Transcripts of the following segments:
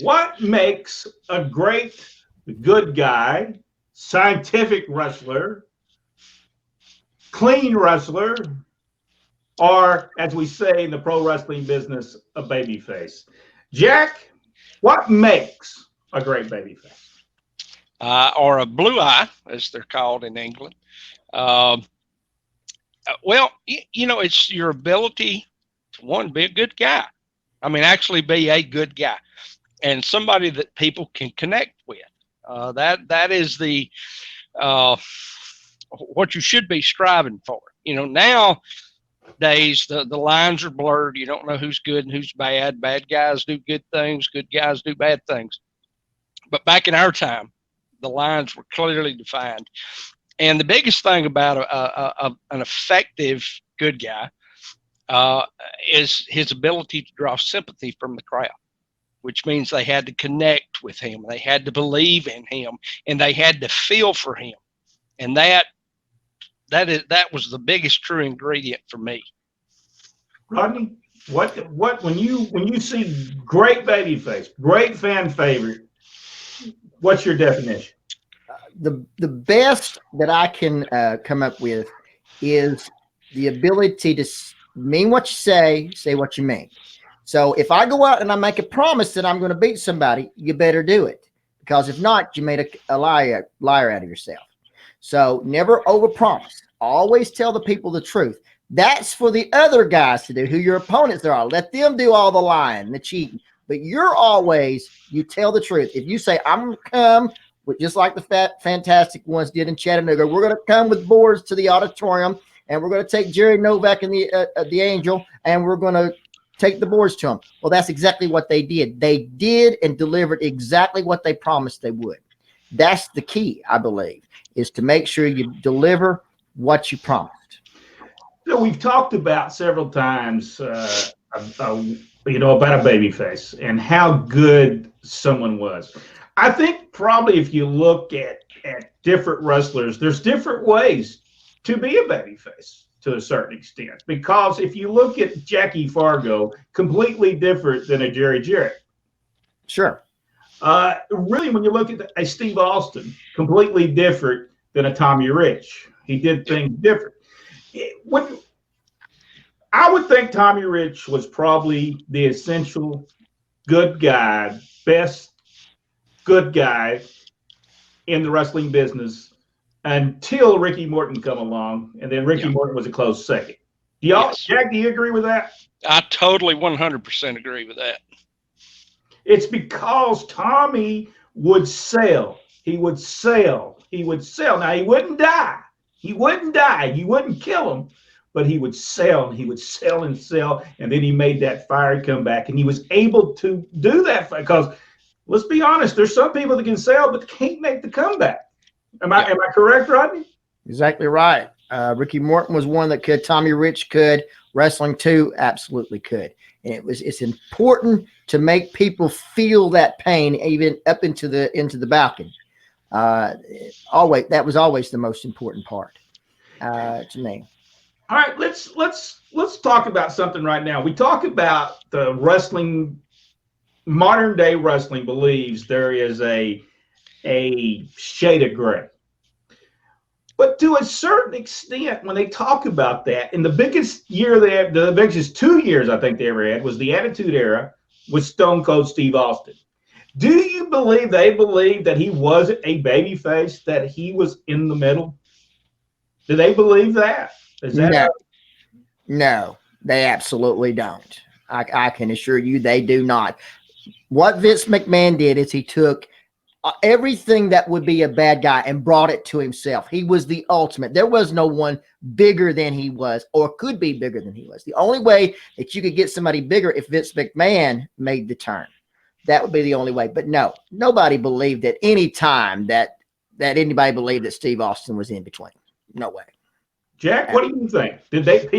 what makes a great good guy, scientific wrestler, clean wrestler, or as we say in the pro wrestling business, a babyface? Jack, what makes a great babyface? Or a blue eye, as they're called in England. Um, well, it's your ability to one, be a good guy. I mean, actually be a good guy and somebody that people can connect with. That is the uh, what you should be striving for. Nowadays the lines are blurred. You don't know who's good and who's bad. Bad guys do good things. Good guys do bad things. But back in our time, the lines were clearly defined. And the biggest thing about an effective good guy uh, is his ability to draw sympathy from the crowd, which means they had to connect with him, they had to believe in him, and they had to feel for him. And that was the biggest true ingredient for me. Rodney, what when you see great babyface, great fan favorite, what's your definition? The best that I can come up with is the ability to mean what you say what you mean. So if I go out and I make a promise that I'm going to beat somebody, you better do it, because if not, you made a liar out of yourself. So never overpromise. Always tell the people the truth. That's for the other guys to do, who your opponents are. Let them do all the lying, the cheating. But you tell the truth. If you say, I'm going to come, just like the Fantastic ones did in Chattanooga, we're going to come with boards to the auditorium, and we're going to take Jerry Novak and the Angel, and we're going to take the boards to them. Well, that's exactly what they did. They did and delivered exactly what they promised they would. That's the key, I believe, is to make sure you deliver what you promised. So we've talked about several times, about a babyface and how good someone was. I think probably if you look at different wrestlers, there's different ways to be a babyface to a certain extent. Because if you look at Jackie Fargo, completely different than a Jerry Jarrett. Sure. Really, when you look at a Steve Austin, completely different than a Tommy Rich. He did things different. I would think Tommy Rich was probably the essential good guy, best good guy in the wrestling business until Ricky Morton come along, and then Ricky Morton was a close second. Jack, do you agree with that? I totally 100% agree with that. It's because Tommy would sell. He would sell. He would sell. Now, he wouldn't die. He wouldn't die. You wouldn't kill him, but he would sell, and he would sell and sell, and then he made that fiery comeback, and he was able to do that because, let's be honest, there's some people that can sell but can't make the comeback. Am I correct, Rodney? Exactly right. Ricky Morton was one that could. Tommy Rich could. Wrestling too, absolutely could. And it's important to make people feel that pain even up into the balcony. That was always the most important part to me. All right, let's talk about something right now. We talk about the wrestling. Modern day wrestling believes there is a shade of gray. But to a certain extent, when they talk about that, and the biggest 2 years I think they ever had was the Attitude Era with Stone Cold Steve Austin. Do you believe they believe that he wasn't a babyface, that he was in the middle? Do they believe that? Is that No, they absolutely don't. I can assure you they do not. What Vince McMahon did is he took everything that would be a bad guy and brought it to himself. He was the ultimate. There was no one bigger than he was or could be bigger than he was. The only way that you could get somebody bigger if Vince McMahon made the turn. That would be the only way. But no, nobody believed at any time that anybody believed that Steve Austin was in between. No way. Jack, what do you think? Did they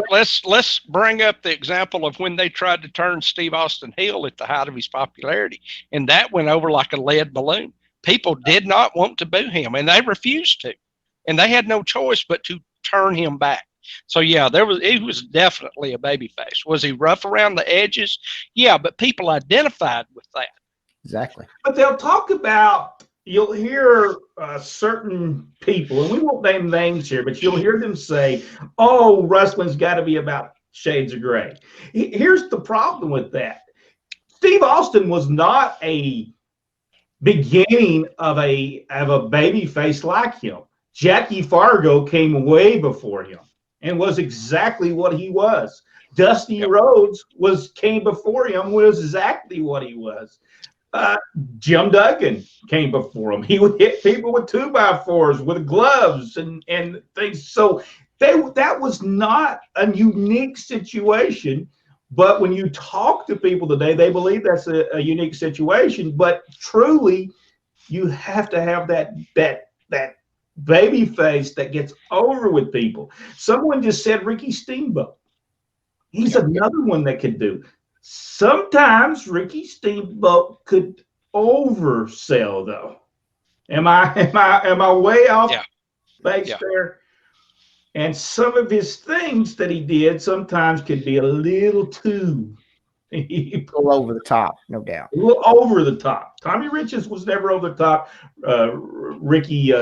let's bring up the example of when they tried to turn Steve Austin heel at the height of his popularity, and that went over like a lead balloon. People did not want to boo him, and they refused to, and they had no choice but to turn him back. So he was definitely a babyface. Was he rough around the edges? Yeah, but people identified with that. Exactly. But they'll talk about, you'll hear certain people, and we won't name names here, but you'll hear them say, oh, wrestling's got to be about shades of gray. Here's the problem with that. Steve Austin was not a beginning of a baby face like him. Jackie Fargo came way before him and was exactly what he was. Dusty Yep. Rhodes came before him, was exactly what he was. Uh, Jim Duggan came before him. He would hit people with 2x4s, with gloves and things. So that was not a unique situation. But when you talk to people today, they believe that's a unique situation. But truly, you have to have that baby face that gets over with people. Someone just said Ricky Steamboat. He's another one that could do. Sometimes Ricky Steamboat could oversell, though. Am I way off base there? And some of his things that he did sometimes could be a little too Go over the top, no doubt. a little over the top. Tommy Riches was never over the top. Ricky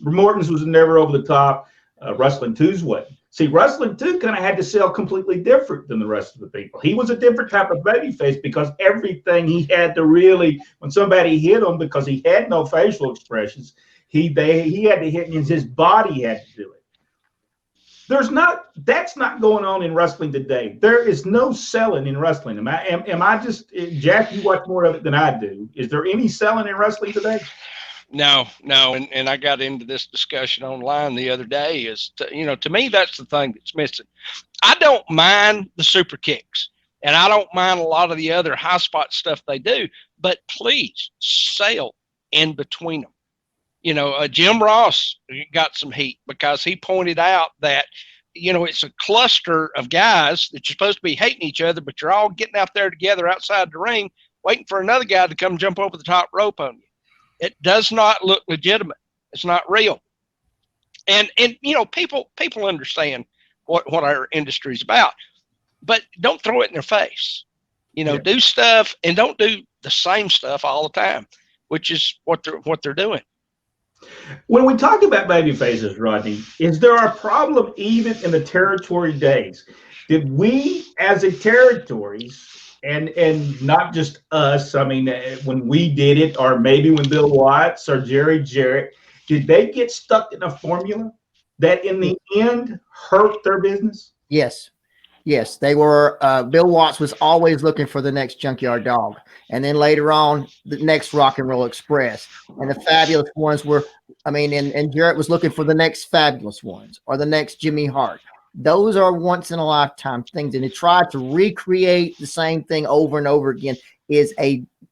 Morton's was never over the top. Wrestling 2's what? See, Wrestling 2 kind of had to sell completely different than the rest of the people. He was a different type of babyface because everything he had to really, when somebody hit him, because he had no facial expressions, he had to hit, and his body had to do it. That's not going on in wrestling today. There is no selling in wrestling. Am I just, Jack, you watch more of it than I do. Is there any selling in wrestling today? No. And I got into this discussion online the other day to me, that's the thing that's missing. I don't mind the super kicks, and I don't mind a lot of the other high spot stuff they do, but please sell in between them. Jim Ross got some heat because he pointed out that, it's a cluster of guys that you're supposed to be hating each other, but you're all getting out there together outside the ring, waiting for another guy to come jump over the top rope on you. It does not look legitimate. It's not real. And people understand what our industry is about, but don't throw it in their face. Do stuff and don't do the same stuff all the time, which is what they're doing. When we talk about baby faces, Rodney, is there a problem even in the territory days? Did we, as a territories, and not just us, I mean, when we did it, or maybe when Bill Watts or Jerry Jarrett, did they get stuck in a formula that in the end hurt their business? Yes, they were. Bill Watts was always looking for the next Junkyard Dog. And then later on, the next Rock and Roll Express. And the fabulous ones were, and Jarrett was looking for the next fabulous ones or the next Jimmy Hart. Those are once in a lifetime things. And to try to recreate the same thing over and over again is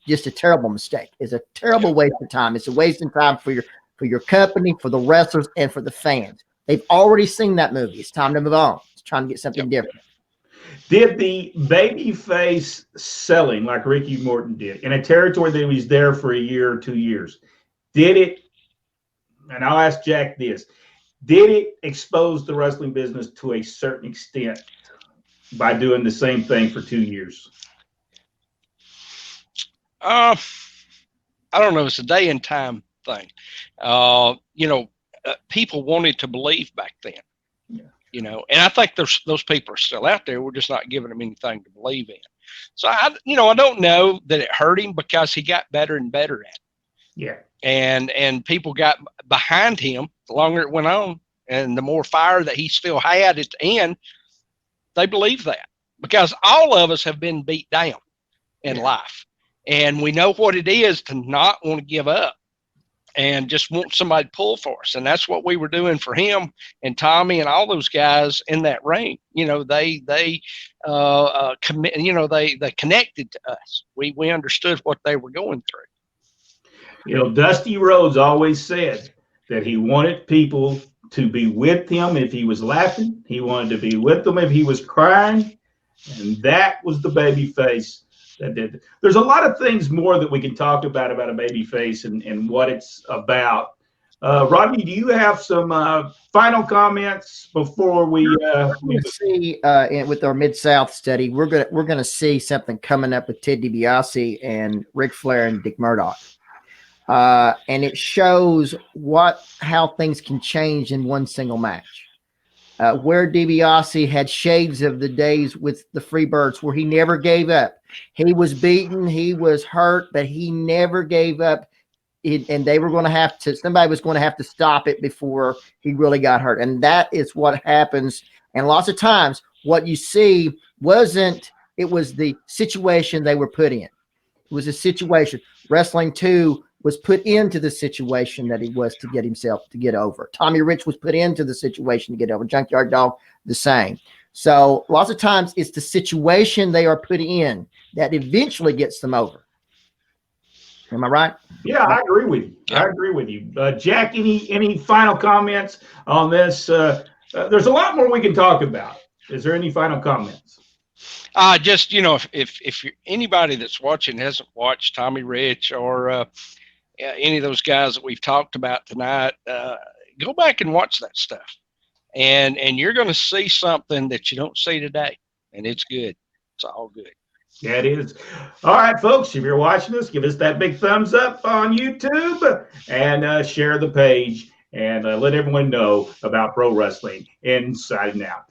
just a terrible mistake. It's a terrible waste of time. It's a waste of time for your company, for the wrestlers, and for the fans. They've already seen that movie. It's time to move on. It's trying to get something different. Did the babyface selling like Ricky Morton did in a territory that was there for a year or 2 years, did it, and I'll ask Jack this, did it expose the wrestling business to a certain extent by doing the same thing for 2 years? I don't know. It's a day and time thing. People wanted to believe back then. And I think those people are still out there. We're just not giving them anything to believe in. So I don't know that it hurt him because he got better and better at it. Yeah. And people got behind him the longer it went on, and the more fire that he still had at the end, they believe that because all of us have been beat down in life, and we know what it is to not want to give up and just want somebody to pull for us. And that's what we were doing for him and Tommy and all those guys in that ring. They connected to us. We understood what they were going through. Dusty Rhodes always said that he wanted people to be with him if he was laughing. He wanted to be with them if he was crying. And that was the baby face that did. There's a lot of things more that we can talk about a baby face and what it's about. Rodney, do you have some final comments before we? We're going to see with our Mid South study, we're gonna see something coming up with Ted DiBiase and Ric Flair and Dick Murdoch, and it shows how things can change in one single match. Where DiBiase had shades of the days with the Freebirds, where he never gave up. He was beaten, he was hurt, but he never gave up. And they were going to have to, somebody was going to have to stop it before he really got hurt. And that is what happens. And lots of times what you see it was the situation they were put in. It was a situation. Wrestling 2 was put into the situation that he was to get over. Tommy Rich was put into the situation to get over. Junkyard Dog, the same. So lots of times it's the situation they are put in that eventually gets them over. Am I right? Yeah, I agree with you. I agree with you. Jack, any final comments on this? There's a lot more we can talk about. Is there any final comments? Just, if you're, anybody that's watching hasn't watched Tommy Rich or any of those guys that we've talked about tonight, go back and watch that stuff. And you're going to see something that you don't see today. And it's good. It's all good. Yeah, it is. All right, folks, if you're watching us, give us that big thumbs up on YouTube and share the page and let everyone know about pro wrestling inside and out.